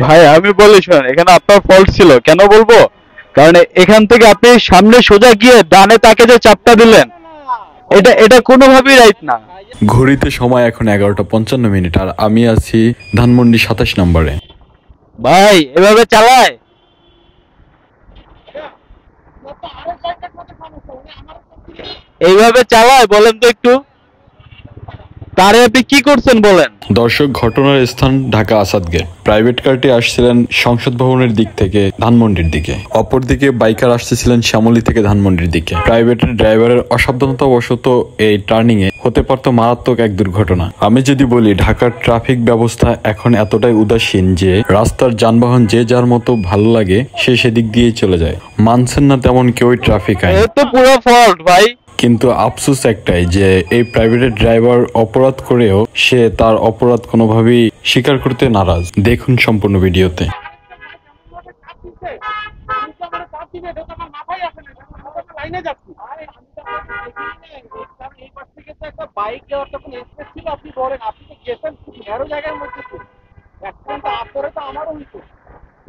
ভাই আমি বলি শোনেন, এখানে আপনার ফল্ট ছিল কেন বলবো, কারণ এখান থেকে আপনি সামনে সোজা গিয়ে ডানে তাকে যে চাপটা দিলেন, এটা এটা কোনোভাবেই রাইট না। ঘড়িতে সময় এখন 11:55 আর আমি আছি ধানমন্ডি 27 নম্বরে। ভাই এভাবে চালায়? এইভাবে চালায় বলেন তো একটু, তারে আপনি কি করছেন বলেন? দর্শক, ঘটনার স্থান ঢাকা আসাদ গেট। প্রাইভেট কারটি আসছিলেন সংসদ ভবনের দিক থেকে ধানমন্ডির দিকে, অপরদিকে বাইকার আসতেছিলেন শ্যামলী থেকে ধানমন্ডির দিকে। প্রাইভেটের ড্রাইভারের অসাবধানতাবশত এই টার্নিং এ হতে পারত মারাত্মক এক দুর্ঘটনা। আমি যদি বলি, ঢাকার ট্রাফিক ব্যবস্থা এখন এতটাই উদাসীন যে রাস্তার যানবাহন যে যার মতো ভালো লাগে সে সেদিক দিয়েই চলে যায়, মানছেন না তেমন কেউই ট্রাফিক আইন। এ তো পুরো ফল্ট ভাই। কিন্তু আফসোস একটাই যে এই প্রাইভেটের ড্রাইভার অপরাধ করেও সে তার অপরাধ কোনোভাবেই স্বীকার করতে নারাজ। দেখুন সম্পূর্ণ ভিডিওতে।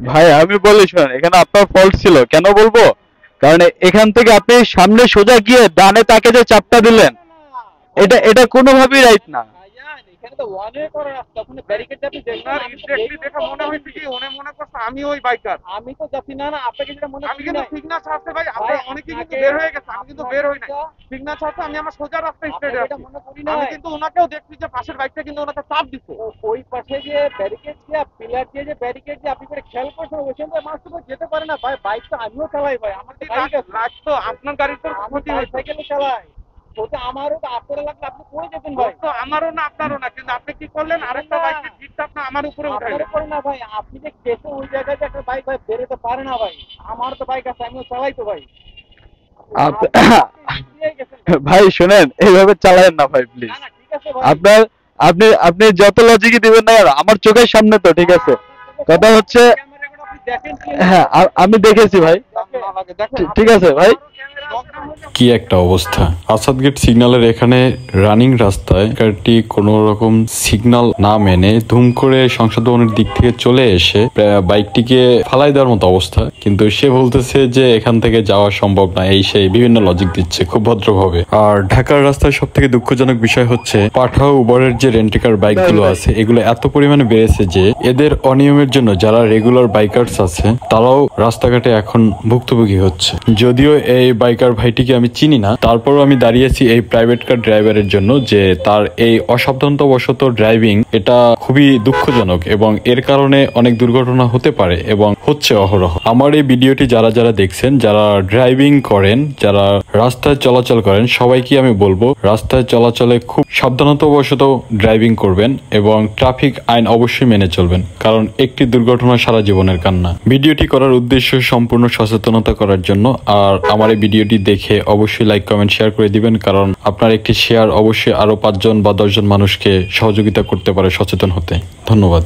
ভাই আমি বলি শোনেন, এখানে আপনার ফল্ট ছিল কেন বলবো, কারণ এখান থেকে আপনি সামনে সোজা গিয়ে ডানে তাকে যে চাপটা দিলেন, এটা এটা কোনোভাবেই রাইট না। আমি ওই বাইকার, আমি তো যাচ্ছি না। না আপনাকে যেটা মনে, আমি কিন্তু সিগন্যাল ছাড়তে ভাই, আপনারা অনেকে কিন্তু বের হয়ে গেছে, আমি কিন্তু বের হই নাই। সিগন্যাল ছাড়তে আমি আমার সোজা রাস্তায় স্ট্রেটে আছি। আমি কিন্তু ওনাকেও দেখছি যে পাশের বাইকটা কিন্তু ওনাকে চাপ দিচ্ছে। ওই পাশে যে ব্যারিকেড দিয়ে পিলার দিয়ে যে ব্যারিকেড দিয়ে আপনি করে খেয়াল করছেন, ওইখান থেকে মানুষ তো যেতে পারে না ভাই। বাইক তো আমিও চালাই ভাই, আমার তো আপনার গাড়ির তো ক্ষতি হয়, সাইকেলে চালাই। ওটা আমারও তো, আপনার লাগলে আপনি পড়ে যেতেন ভাই। তো আমারও না আপনারও না, কিন্তু আপনি কি করলেন, আরেকটা বাইকের জিতটা আপনি আমার উপরে উঠাইলেন। করে না ভাই, আপনি যে কেসে ওই জায়গায় একটা বাইক ভাই বেরোতে পারে না ভাই। আমার তো বাইক আছে, আমিও চালাই তো ভাই। ভাই শোনেন, এইভাবে চালায়েন না ভাই প্লিজ। আপনার আপনি আপনি যত লজিকই দিবেন না কেন, আমার চোখের সামনে তো, ঠিক আছে। কথা হচ্ছে, হ্যাঁ আমি দেখেছি ভাই, ঠিক আছে ভাই। কি একটা অবস্থা! আসাদ গেট সিগন্যালের এখানে রানিং রাস্তায় গাড়িটি কোন রকম সিগন্যাল না মেনে ধুম করে সংসদ ভবনের দিক থেকে চলে এসে বাইকটিকে ফালাই দেওয়ার মতো অবস্থা। কিন্তু সে বলতেছে যে এখান থেকে যাওয়া সম্ভব না, এই সেই বিভিন্ন লজিক দিচ্ছে খুব ভদ্রভাবে। আর ঢাকার রাস্তায় সব থেকে দুঃখজনক বিষয় হচ্ছে, পাঠাও উবরের যে রেন্টিকার বাইক গুলো আছে এগুলো এত পরিমাণে বেড়েছে যে এদের অনিয়মের জন্য যারা রেগুলার বাইকার্স আছে তারাও রাস্তাঘাটে এখন ভুক্তভোগী হচ্ছে। যদিও এই বাইকার ভাইটিকে আমি চিনি না, তারপরও আমি দাঁড়িয়েছি এই প্রাইভেট কার ড্রাইভারের জন্য, যে তার এই অসাবধানতাবশত ড্রাইভিং এটা খুবই দুঃখজনক এবং এর কারণে অনেক দুর্ঘটনা হতে পারে এবং হচ্ছে অহরহ। আমার এই ভিডিওটি যারা যারা দেখছেন, যারা ড্রাইভিং করেন, যারা রাস্তায় চলাচল করেন, সবাইকে আমি বলবো রাস্তায় চলাচলে খুব সাবধানতাবশত ড্রাইভিং করবেন এবং ট্রাফিক আইন অবশ্যই মেনে চলবেন, কারণ একটি দুর্ঘটনা সারা জীবনের কান্না। ভিডিওটি করার উদ্দেশ্য সম্পূর্ণ সচেতনতা করার জন্য। আর আমার এই ভিডিওটি দেখে অবশ্যই লাইক কমেন্ট শেয়ার করে দিবেন, কারণ আপনার একটি শেয়ার অবশ্যই আরো 5 জন বা 10 জন মানুষকে সহযোগিতা করতে পারে সচেতন হতে। ধন্যবাদ।